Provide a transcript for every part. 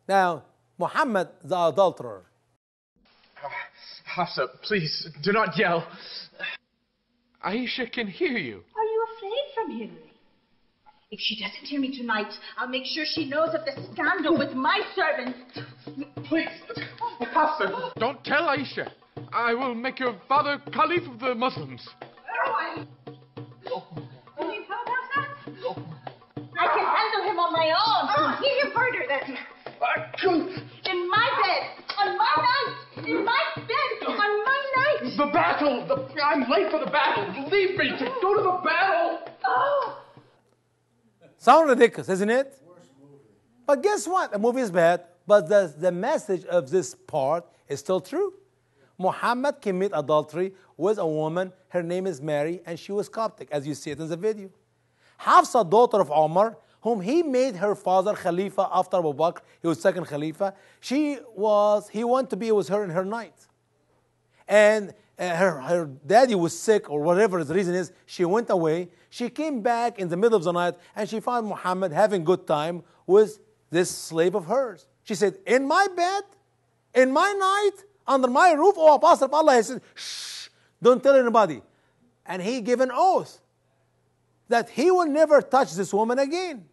Now, Muhammad, the adulterer. Hafsa, please, do not yell. Aisha can hear you. Are you afraid from Hillary? If she doesn't hear me tonight, I'll make sure she knows of the scandal with my servants. Please, Hafsa, don't tell Aisha. I will make your father Caliph of the Muslims. I can handle him on my own. Hear him harder then. In my bed, on my night. In my bed, on my night. The battle. I'm late for the battle. Leave me to go to the battle. Oh. Sound ridiculous, isn't it? But guess what? The movie is bad, but the message of this part is still true. Muhammad committed adultery with a woman. Her name is Mary, and she was Coptic, as you see it in the video. Hafsa, daughter of Umar, whom he made her father Khalifa after Abu Bakr, he was second Khalifa. He wanted to be with her in her night. And her daddy was sick, or whatever the reason is, she went away. She came back in the middle of the night, and she found Muhammad having good time with this slave of hers. She said, in my bed, in my night, under my roof, oh Apostle of Allah, he said, shh, don't tell anybody. And he gave an oath that he will never touch this woman again.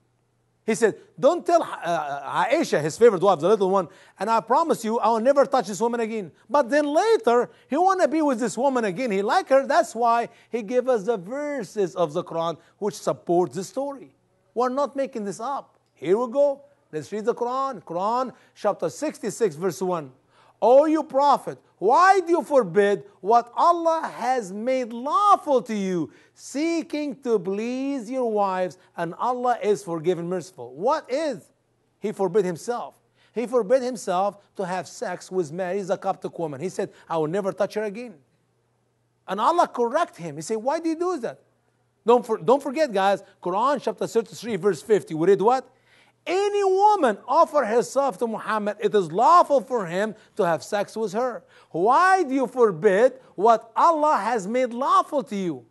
He said, don't tell Aisha, his favorite wife, the little one, and I promise you, I will never touch this woman again. But then later, he want to be with this woman again. He like her. That's why he gave us the verses of the Quran which support the story. We're not making this up. Here we go. Let's read the Quran. Quran chapter 66, verse 1. O you prophet, why do you forbid what Allah has made lawful to you, seeking to please your wives, and Allah is forgiving, merciful? What is? He forbid himself. He forbid himself to have sex with Mary, the Coptic woman. He said, I will never touch her again. And Allah correct him. He said, why do you do that? Don't forget, guys, Quran chapter 33, verse 50. We read what? Any woman offer herself to Muhammad, it is lawful for him to have sex with her. Why do you forbid what Allah has made lawful to you?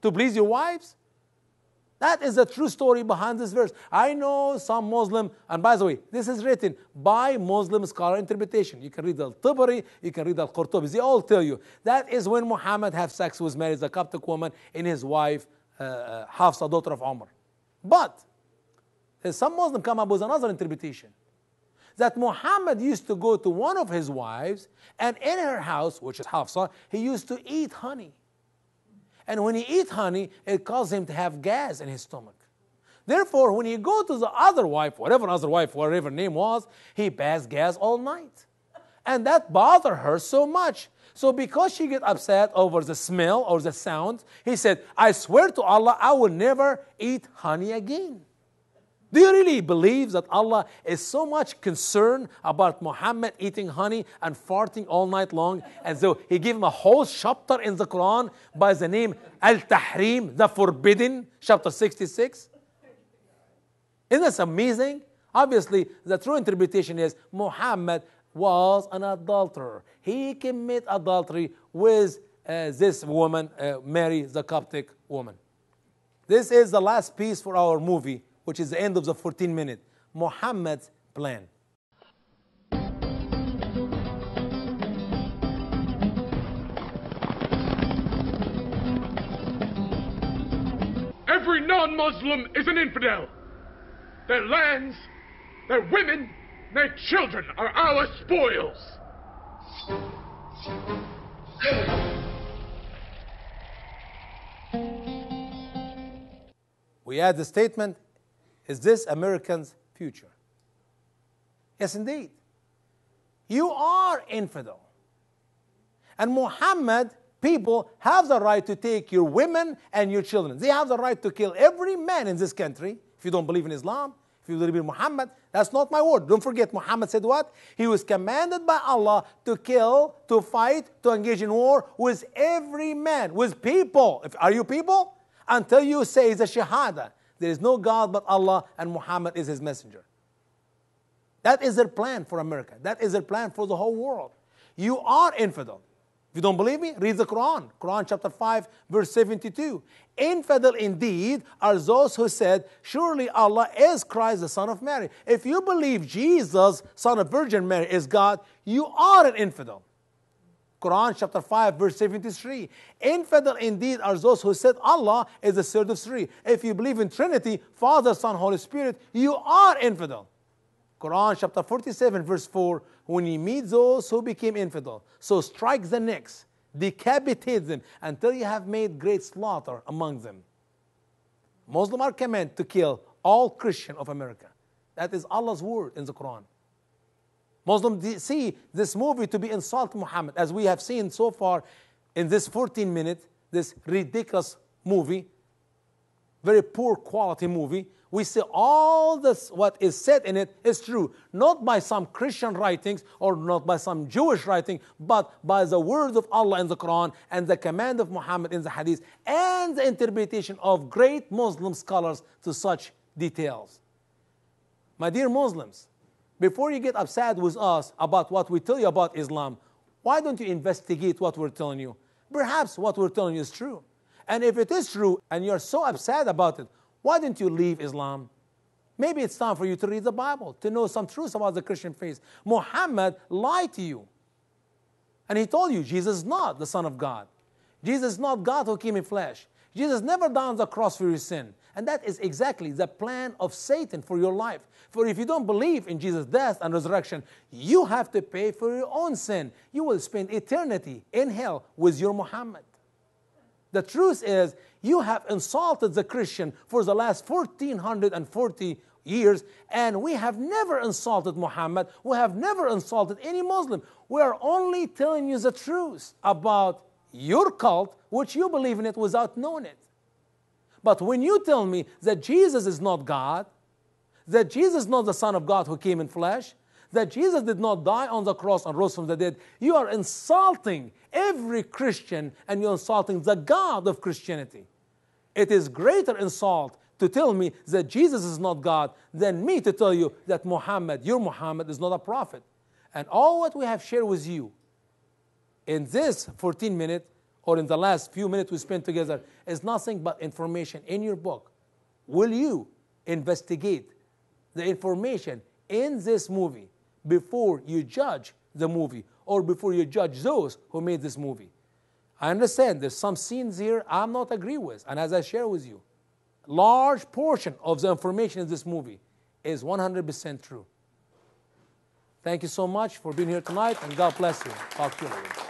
To please your wives? That is the true story behind this verse. I know some Muslim, and by the way, this is written by Muslim scholar interpretation. You can read Al-Tabari, you can read Al-Qurtubi. They all tell you that is when Muhammad had sex with Mary, the Coptic woman, and his wife, Hafsa, daughter of Umar. But some Muslim come up with another interpretation, that Muhammad used to go to one of his wives, and in her house, which is Hafsa, he used to eat honey. And when he eat honey, it caused him to have gas in his stomach. Therefore, when he go to the other wife, whatever name was, he passed gas all night. And that bothered her so much. So because she get upset over the smell or the sound, he said, I swear to Allah, I will never eat honey again. Do you really believe that Allah is so much concerned about Muhammad eating honey and farting all night long? And so he gave him a whole chapter in the Quran by the name Al-Tahrim, the forbidden, chapter 66. Isn't this amazing? Obviously, the true interpretation is Muhammad was an adulterer. He committed adultery with this woman, Mary, the Coptic woman. This is the last piece for our movie, which is the end of the 14-minute, Muhammad's plan. Every non-Muslim is an infidel. Their lands, their women, their children are our spoils. We add the statement, is this Americans' future? Yes, indeed. You are infidel. And Muhammad, people have the right to take your women and your children. They have the right to kill every man in this country. If you don't believe in Islam, if you believe in Muhammad, that's not my word. Don't forget, Muhammad said what? He was commanded by Allah to kill, to fight, to engage in war with every man, with people. Are you people? Until you say the Shahada. There is no God but Allah, and Muhammad is his messenger. That is their plan for America. That is their plan for the whole world. You are infidel. If you don't believe me, read the Quran. Quran chapter 5, verse 72. Infidel indeed are those who said, surely Allah is Christ, the son of Mary. If you believe Jesus, son of Virgin Mary, is God, you are an infidel. Quran chapter 5, verse 73. Infidel indeed are those who said Allah is the third of three. If you believe in Trinity, Father, Son, Holy Spirit, you are infidel. Quran chapter 47, verse 4. When you meet those who became infidel, so strike the necks, decapitate them, until you have made great slaughter among them. Muslims are commanded to kill all Christians of America. That is Allah's word in the Quran. Muslims see this movie to be insult Muhammad, as we have seen so far in this 14 minutes, this ridiculous movie, very poor quality movie. We see all this, what is said in it is true, not by some Christian writings or not by some Jewish writing, but by the words of Allah in the Quran and the command of Muhammad in the Hadith and the interpretation of great Muslim scholars to such details. My dear Muslims, before you get upset with us about what we tell you about Islam, why don't you investigate what we're telling you? Perhaps what we're telling you is true. And if it is true and you're so upset about it, why didn't you leave Islam? Maybe it's time for you to read the Bible, to know some truths about the Christian faith. Muhammad lied to you. And he told you Jesus is not the Son of God. Jesus is not God who came in flesh. Jesus never died on the cross for your sin. And that is exactly the plan of Satan for your life. For if you don't believe in Jesus' death and resurrection, you have to pay for your own sin. You will spend eternity in hell with your Muhammad. The truth is, you have insulted the Christian for the last 1440 years, and we have never insulted Muhammad. We have never insulted any Muslim. We are only telling you the truth about your cult, which you believe in it without knowing it. But when you tell me that Jesus is not God, that Jesus is not the Son of God who came in flesh, that Jesus did not die on the cross and rose from the dead, you are insulting every Christian and you're insulting the God of Christianity. It is greater insult to tell me that Jesus is not God than me to tell you that Muhammad, your Muhammad, is not a prophet. And all what we have shared with you in this 14 minutes or in the last few minutes we spent together is nothing but information in your book. Will you investigate the information in this movie before you judge the movie or before you judge those who made this movie? I understand there's some scenes here I'm not agree with, and as I share with you, large portion of the information in this movie is 100% true. Thank you so much for being here tonight, and God bless you. Talk to you later.